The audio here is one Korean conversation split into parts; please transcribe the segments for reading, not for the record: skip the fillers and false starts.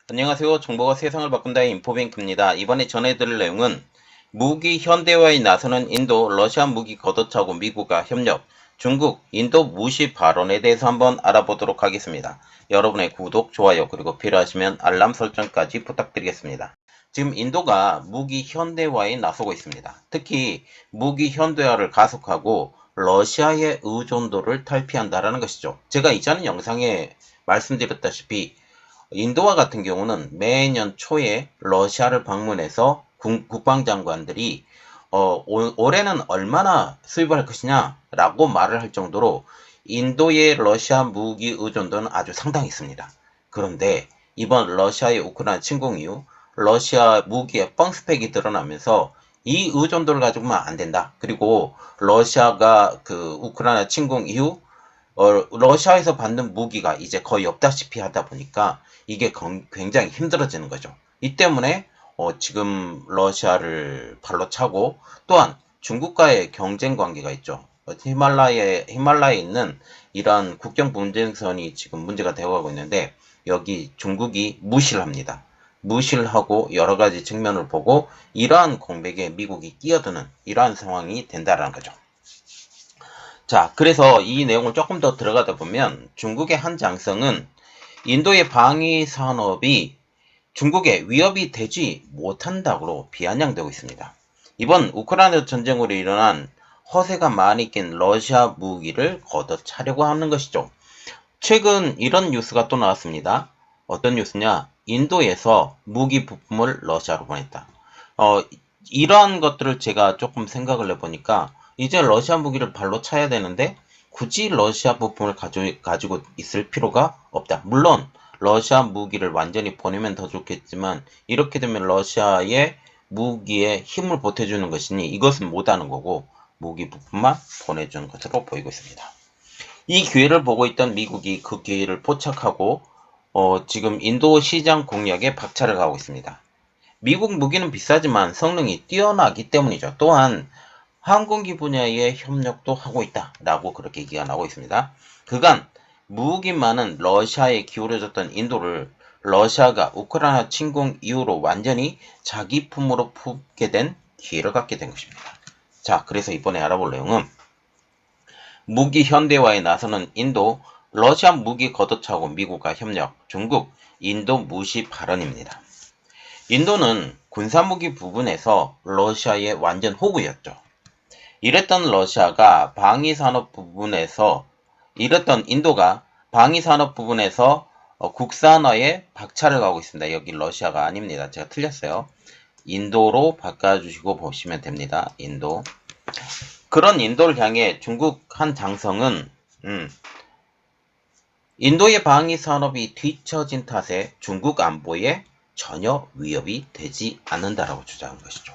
안녕하세요. 정보가 세상을 바꾼다의 인포뱅크입니다. 이번에 전해드릴 내용은 무기 현대화에 나서는 인도, 러시아 무기 걷어차고 미국과 협력, 중국, 인도 무시 발언에 대해서 한번 알아보도록 하겠습니다. 여러분의 구독, 좋아요, 그리고 필요하시면 알람 설정까지 부탁드리겠습니다. 지금 인도가 무기 현대화에 나서고 있습니다. 특히 무기 현대화를 가속하고 러시아의 의존도를 탈피한다라는 것이죠. 제가 이전 영상에 말씀드렸다시피 인도와 같은 경우는 매년 초에 러시아를 방문해서 국방장관들이 올해는 얼마나 수입을 할 것이냐 라고 말을 할 정도로 인도의 러시아 무기 의존도는 아주 상당했습니다. 그런데 이번 러시아의 우크라이나 침공 이후 러시아 무기의 뻥스펙이 드러나면서 이 의존도를 가지고만 안 된다. 그리고 러시아가 그 우크라이나 침공 이후 러시아에서 받는 무기가 이제 거의 없다시피 하다 보니까 이게 굉장히 힘들어지는 거죠. 이 때문에 지금 러시아를 발로 차고 또한 중국과의 경쟁 관계가 있죠. 히말라야에 있는 이런 국경 분쟁선이 지금 문제가 되어가고 있는데 여기 중국이 무시를 합니다. 무시를 하고 여러 가지 측면을 보고 이러한 공백에 미국이 끼어드는 이러한 상황이 된다는 거죠. 자, 그래서 이 내용을 조금 더 들어가다 보면 중국의 한 장성은 인도의 방위 산업이 중국에 위협이 되지 못한다고 비아냥되고 있습니다. 이번 우크라이나 전쟁으로 일어난 허세가 많이 낀 러시아 무기를 걷어차려고 하는 것이죠. 최근 이런 뉴스가 또 나왔습니다. 어떤 뉴스냐? 인도에서 무기 부품을 러시아로 보냈다. 이러한 것들을 제가 조금 생각을 해보니까 이제 러시아 무기를 발로 차야 되는데 굳이 러시아 부품을 가지고 있을 필요가 없다. 물론 러시아 무기를 완전히 보내면 더 좋겠지만 이렇게 되면 러시아의 무기에 힘을 보태주는 것이니 이것은 못하는 거고 무기 부품만 보내주는 것으로 보이고 있습니다. 이 기회를 보고 있던 미국이 그 기회를 포착하고 지금 인도 시장 공략에 박차를 가하고 있습니다. 미국 무기는 비싸지만 성능이 뛰어나기 때문이죠. 또한 항공기 분야의 협력도 하고 있다라고 그렇게 얘기가 나오고 있습니다. 그간 무기 많은 러시아에 기울어졌던 인도를 러시아가 우크라이나 침공 이후로 완전히 자기 품으로 품게 된 기회를 갖게 된 것입니다. 자, 그래서 이번에 알아볼 내용은 무기 현대화에 나서는 인도, 러시아 무기 걷어차고 미국과 협력, 중국, 인도 무시 발언입니다. 인도는 군사무기 부분에서 러시아의 완전 호구였죠. 이랬던 인도가 방위산업 부분에서 국산화에 박차를 가고 있습니다. 여기 러시아가 아닙니다. 제가 틀렸어요. 인도로 바꿔주시고 보시면 됩니다. 인도. 그런 인도를 향해 중국 한 장성은 인도의 방위산업이 뒤처진 탓에 중국 안보에 전혀 위협이 되지 않는다라고 주장한 것이죠.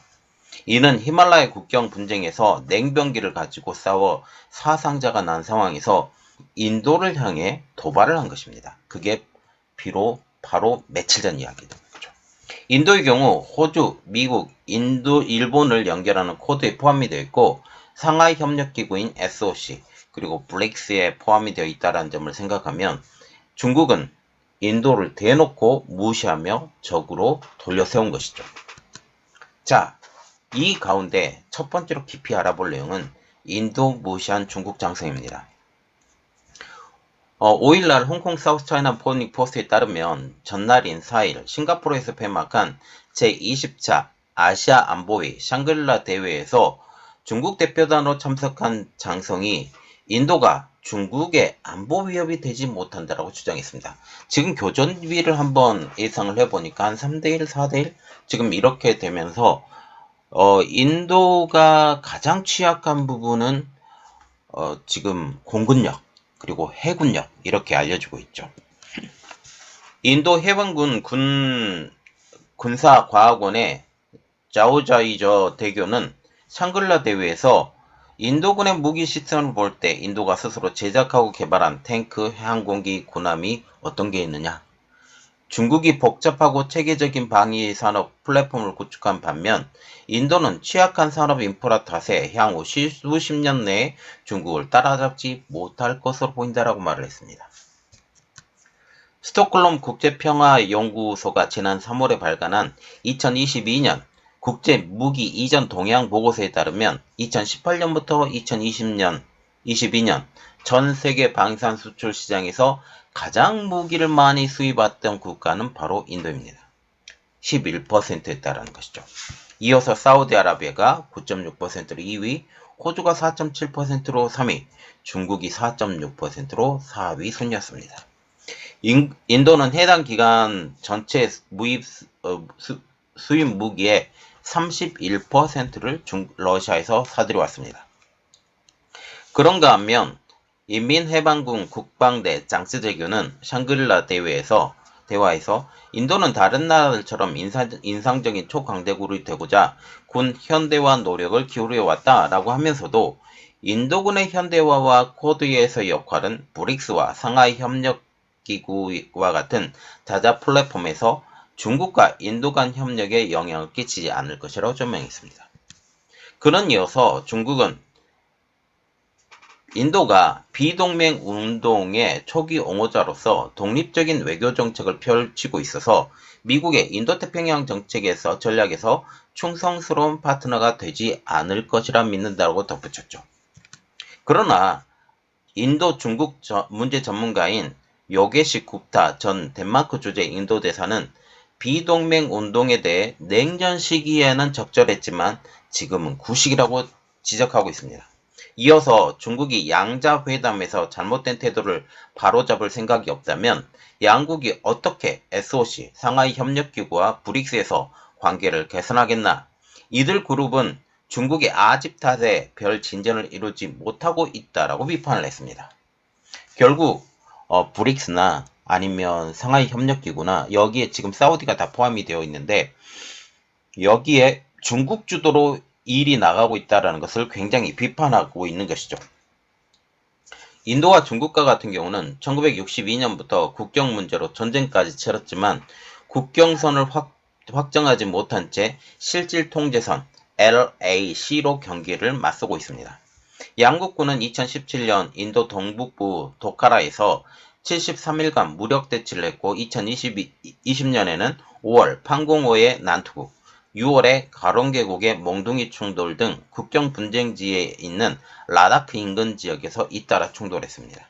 이는 히말라야 국경 분쟁에서 냉병기를 가지고 싸워 사상자가 난 상황에서 인도를 향해 도발을 한 것입니다. 그게 바로 며칠 전 이야기입니다. 인도의 경우 호주, 미국, 인도, 일본을 연결하는 코드에 포함이 되어 있고 상하이 협력기구인 SOC 그리고 블릭스에 포함이 되어 있다는 점을 생각하면 중국은 인도를 대놓고 무시하며 적으로 돌려세운 것이죠. 자, 이 가운데 첫 번째로 깊이 알아볼 내용은 인도 무시한 중국 장성입니다. 5일날 홍콩 사우스차이나 모닝 포스트에 따르면 전날인 4일 싱가포르에서 폐막한 제20차 아시아 안보회 샹그릴라 대회에서 중국 대표단으로 참석한 장성이 인도가 중국의 안보 위협이 되지 못한다라고 주장했습니다. 지금 교전비를 한번 예상을 해보니까 한 3대1, 4대1 지금 이렇게 되면서 인도가 가장 취약한 부분은 지금 공군력 그리고 해군력 이렇게 알려지고 있죠. 인도 해방군 군사과학원의 자오자이저 대교는 샹글라 대회에서 인도군의 무기 시스템을 볼 때 인도가 스스로 제작하고 개발한 탱크, 항공기, 군함이 어떤 게 있느냐? 중국이 복잡하고 체계적인 방위 산업 플랫폼을 구축한 반면 인도는 취약한 산업 인프라 탓에 향후 수십 년 내에 중국을 따라잡지 못할 것으로 보인다라고 말을 했습니다. 스톡홀름 국제평화연구소가 지난 3월에 발간한 2022년 국제무기 이전 동향 보고서에 따르면 2018년부터 2022년 전 세계 방산 수출 시장에서 가장 무기를 많이 수입했던 국가는 바로 인도입니다. 11%에 달하는 것이죠. 이어서 사우디아라비아가 9.6%로 2위, 호주가 4.7%로 3위, 중국이 4.6%로 4위 순이었습니다. 인도는 해당 기간 전체 수입 무기의 31%를 러시아에서 사들여왔습니다. 그런가 하면 인민해방군 국방대 장스재규는 샹그릴라 대화에서 인도는 다른 나라들처럼 인상적인 초강대국이 되고자 군 현대화 노력을 기울여왔다라고 하면서도 인도군의 현대화와 코드에서의 역할은 브릭스와 상하이 협력기구와 같은 다자 플랫폼에서 중국과 인도 간 협력에 영향을 끼치지 않을 것이라고 조명했습니다. 그는 이어서 중국은 인도가 비동맹 운동의 초기 옹호자로서 독립적인 외교 정책을 펼치고 있어서 미국의 인도태평양 전략에서 충성스러운 파트너가 되지 않을 것이라 믿는다고 덧붙였죠. 그러나 인도 중국 문제 전문가인 요게시 굽타 전 덴마크 주재 인도 대사는 비동맹 운동에 대해 냉전 시기에는 적절했지만 지금은 구식이라고 지적하고 있습니다. 이어서 중국이 양자회담에서 잘못된 태도를 바로잡을 생각이 없다면 양국이 어떻게 SOC, 상하이 협력기구와 브릭스에서 관계를 개선하겠나? 이들 그룹은 중국의 아집 탓에 별 진전을 이루지 못하고 있다라고 비판을 했습니다. 결국 브릭스나 아니면 상하이 협력기구나 여기에 지금 사우디가 다 포함이 되어 있는데 여기에 중국 주도로 일이 나가고 있다는 것을 굉장히 비판하고 있는 것이죠. 인도와 중국과 같은 경우는 1962년부터 국경 문제로 전쟁까지 치렀지만 국경선을 확정하지 못한 채 실질 통제선 LAC로 경기를 맞서고 있습니다. 양국군은 2017년 인도 동북부 도카라에서 73일간 무력 대치를 했고 2020년에는 5월 판공호의 난투국, 6월에 가롱 계곡의 몽둥이 충돌 등 국경 분쟁지에 있는 라다크 인근 지역에서 잇따라 충돌했습니다.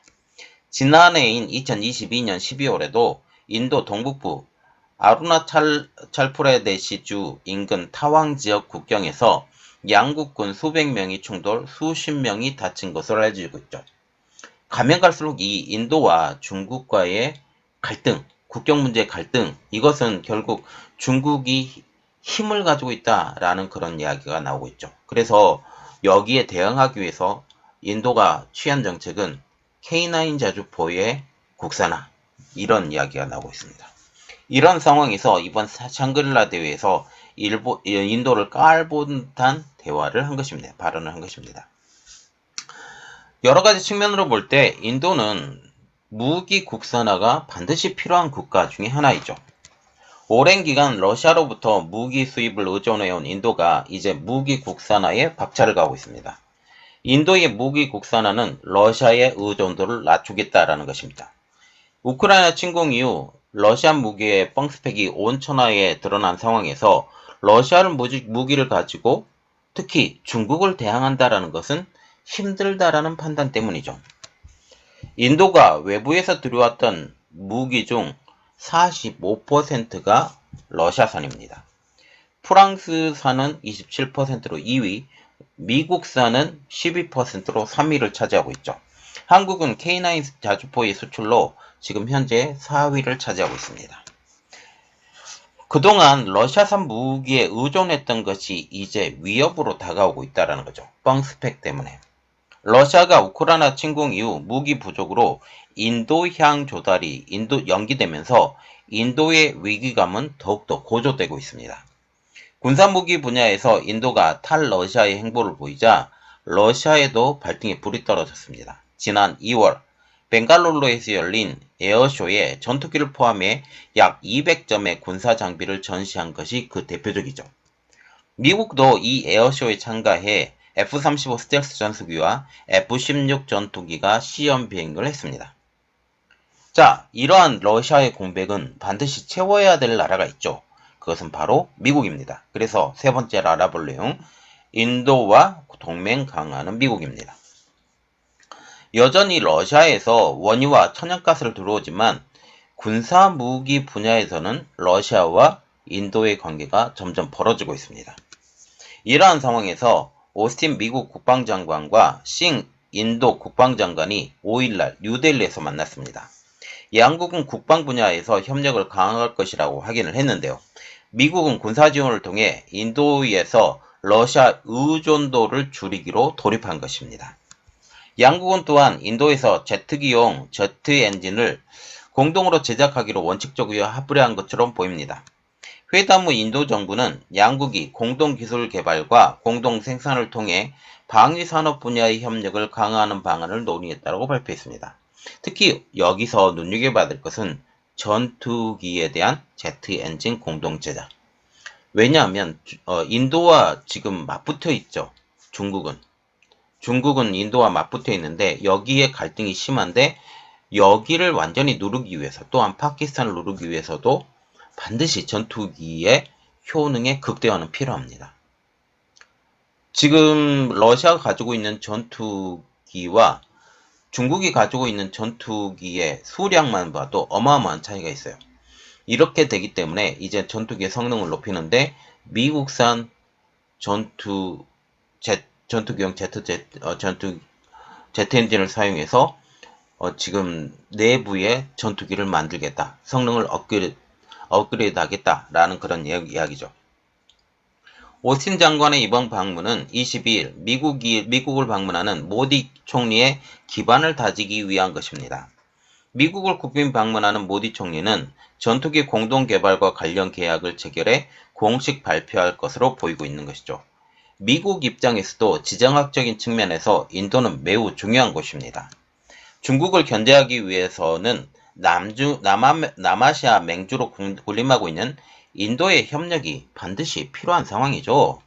지난해인 2022년 12월에도 인도 동북부 아루나찰프레데시주 인근 타왕 지역 국경에서 양국군 수백 명이 충돌, 수십 명이 다친 것으로 알려지고 있죠. 가면 갈수록 이 인도와 중국과의 갈등, 국경 문제의 갈등, 이것은 결국 중국이 힘을 가지고 있다라는 그런 이야기가 나오고 있죠. 그래서 여기에 대응하기 위해서 인도가 취한 정책은 K9 자주포의 국산화, 이런 이야기가 나오고 있습니다. 이런 상황에서 이번 샹그릴라 대회에서 인도를 깔본 듯한 대화를 한 것입니다. 발언을 한 것입니다. 여러 가지 측면으로 볼 때 인도는 무기 국산화가 반드시 필요한 국가 중에 하나이죠. 오랜 기간 러시아로부터 무기 수입을 의존해온 인도가 이제 무기 국산화에 박차를 가고 있습니다. 인도의 무기 국산화는 러시아의 의존도를 낮추겠다라는 것입니다. 우크라이나 침공 이후 러시아 무기의 뻥스펙이 온천하에 드러난 상황에서 러시아를 무기를 가지고 특히 중국을 대항한다라는 것은 힘들다라는 판단 때문이죠. 인도가 외부에서 들여왔던 무기 중 45%가 러시아산입니다. 프랑스산은 27%로 2위, 미국산은 12%로 3위를 차지하고 있죠. 한국은 K9 자주포의 수출로 지금 현재 4위를 차지하고 있습니다. 그동안 러시아산 무기에 의존했던 것이 이제 위협으로 다가오고 있다는 거죠. 뻥스펙 때문에. 러시아가 우크라이나 침공 이후 무기 부족으로 인도향 조달이 연기되면서 인도의 위기감은 더욱더 고조되고 있습니다. 군사무기 분야에서 인도가 탈러시아의 행보를 보이자 러시아에도 발등에 불이 떨어졌습니다. 지난 2월 벵갈루루에서 열린 에어쇼에 전투기를 포함해 약 200점의 군사 장비를 전시한 것이 그 대표적이죠. 미국도 이 에어쇼에 참가해 F-35 스텔스 전투기와 F-16 전투기가 시험 비행을 했습니다. 자, 이러한 러시아의 공백은 반드시 채워야 될 나라가 있죠. 그것은 바로 미국입니다. 그래서 세 번째로 알아볼 내용, 인도와 동맹 강화하는 미국입니다. 여전히 러시아에서 원유와 천연가스를 들어오지만 군사 무기 분야에서는 러시아와 인도의 관계가 점점 벌어지고 있습니다. 이러한 상황에서 오스틴 미국 국방장관과 싱 인도 국방장관이 5일날 뉴델리에서 만났습니다. 양국은 국방 분야에서 협력을 강화할 것이라고 확인을 했는데요. 미국은 군사 지원을 통해 인도에서 러시아 의존도를 줄이기로 돌입한 것입니다. 양국은 또한 인도에서 제트기용 제트 엔진을 공동으로 제작하기로 원칙적으로 합의한 것처럼 보입니다. 회담 후 인도 정부는 양국이 공동 기술 개발과 공동 생산을 통해 방위 산업 분야의 협력을 강화하는 방안을 논의했다고 발표했습니다. 특히 여기서 눈여겨봐야 될 것은 전투기에 대한 제트 엔진 공동 제작. 왜냐하면 인도와 지금 맞붙어 있죠. 중국은 인도와 맞붙어 있는데 여기에 갈등이 심한데 여기를 완전히 누르기 위해서 또한 파키스탄을 누르기 위해서도 반드시 전투기의 효능의 극대화는 필요합니다. 지금 러시아가 가지고 있는 전투기와 중국이 가지고 있는 전투기의 수량만 봐도 어마어마한 차이가 있어요. 이렇게 되기 때문에 이제 전투기의 성능을 높이는데 미국산 전투기용 제트 엔진을 사용해서 지금 내부의 전투기를 만들겠다. 성능을 업그레이드 하겠다라는 그런 이야기죠. 오스틴 장관의 이번 방문은 22일 미국을 방문하는 모디 총리의 기반을 다지기 위한 것입니다. 미국을 국빈 방문하는 모디 총리는 전투기 공동 개발과 관련 계약을 체결해 공식 발표할 것으로 보이고 있는 것이죠. 미국 입장에서도 지정학적인 측면에서 인도는 매우 중요한 곳입니다. 중국을 견제하기 위해서는 남아시아 맹주로 군림하고 있는 인도의 협력이 반드시 필요한 상황이죠.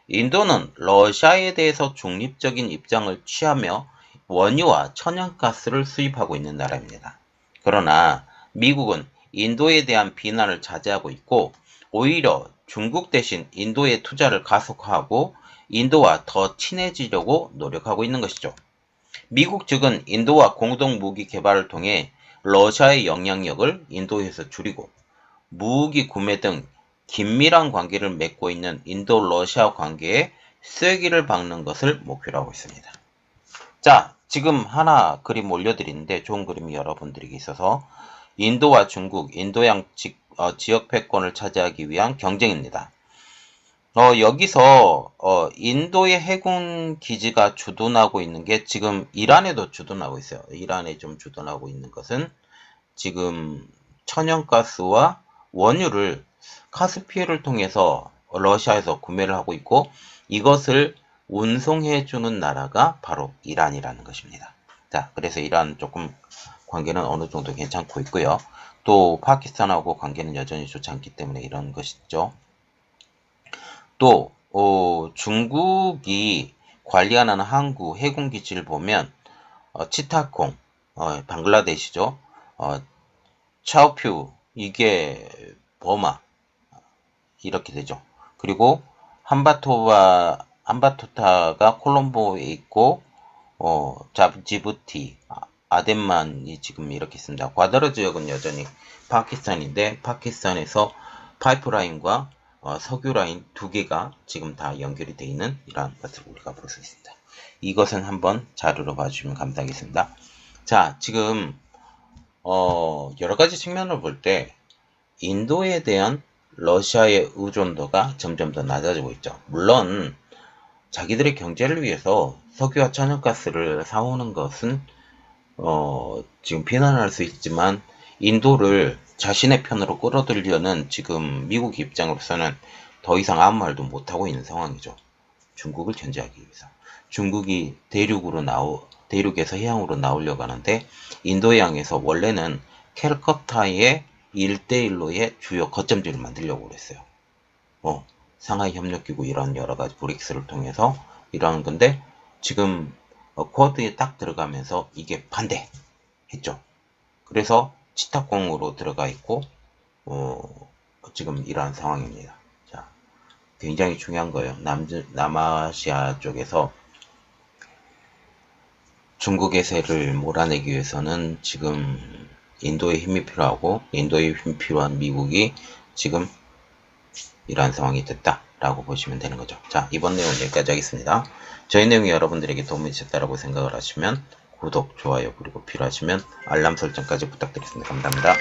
인도는 러시아에 대해서 중립적인 입장을 취하며 원유와 천연가스를 수입하고 있는 나라입니다. 그러나 미국은 인도에 대한 비난을 자제하고 있고 오히려 중국 대신 인도의 투자를 가속화하고 인도와 더 친해지려고 노력하고 있는 것이죠. 미국 측은 인도와 공동 무기 개발을 통해 러시아의 영향력을 인도에서 줄이고 무기 구매 등 긴밀한 관계를 맺고 있는 인도-러시아 관계에 쐐기를 박는 것을 목표로 하고 있습니다. 자, 지금 하나 그림 올려드리는데 좋은 그림이 여러분들에게 있어서 인도와 중국, 인도양 지역 패권을 차지하기 위한 경쟁입니다. 여기서 인도의 해군 기지가 주둔하고 있는 게 지금 이란에도 주둔하고 있어요. 이란에 좀 주둔하고 있는 것은 지금 천연가스와 원유를 카스피해를 통해서 러시아에서 구매를 하고 있고 이것을 운송해주는 나라가 바로 이란이라는 것입니다. 자, 그래서 이란 조금 관계는 어느 정도 괜찮고 있고요. 또 파키스탄하고 관계는 여전히 좋지 않기 때문에 이런 것이죠. 또 중국이 관리하는 항구 해군 기지를 보면 치타콩, 방글라데시죠. 차오퓨, 이게 버마 이렇게 되죠. 그리고 함바토타가 콜롬보에 있고 지부티, 아덴만이 지금 이렇게 있습니다. 과다르 지역은 여전히 파키스탄인데 파키스탄에서 파이프라인과 석유 라인 두 개가 지금 다 연결이 되어 있는 이러한 것을 우리가 볼 수 있습니다. 이것은 한번 자료로 봐주시면 감사하겠습니다. 자, 지금 여러 가지 측면을 볼 때 인도에 대한 러시아의 의존도가 점점 더 낮아지고 있죠. 물론 자기들의 경제를 위해서 석유와 천연가스를 사오는 것은 지금 비난할 수 있지만 인도를 자신의 편으로 끌어들이려는 지금 미국 입장으로서는 더 이상 아무 말도 못하고 있는 상황이죠. 중국을 견제하기 위해서. 중국이 대륙에서 해양으로 나오려고 하는데 인도양에서 원래는 캘커타의 1대1로의 주요 거점지를 만들려고 그랬어요. 상하이 협력기구 이런 여러가지 브릭스를 통해서 이러는 건데 지금 쿼드에 딱 들어가면서 이게 반대했죠. 그래서 치탁공으로 들어가 있고 지금 이러한 상황입니다. 자, 굉장히 중요한 거예요. 남아시아 쪽에서 중국의 세를 몰아내기 위해서는 지금 인도의 힘이 필요하고, 인도의 힘이 필요한 미국이 지금 이러한 상황이 됐다라고 보시면 되는 거죠. 자, 이번 내용 여기까지 하겠습니다. 저희 내용이 여러분들에게 도움이 되셨다라고 생각을 하시면 구독, 좋아요, 그리고 필요하시면 알람 설정까지 부탁드리겠습니다. 감사합니다.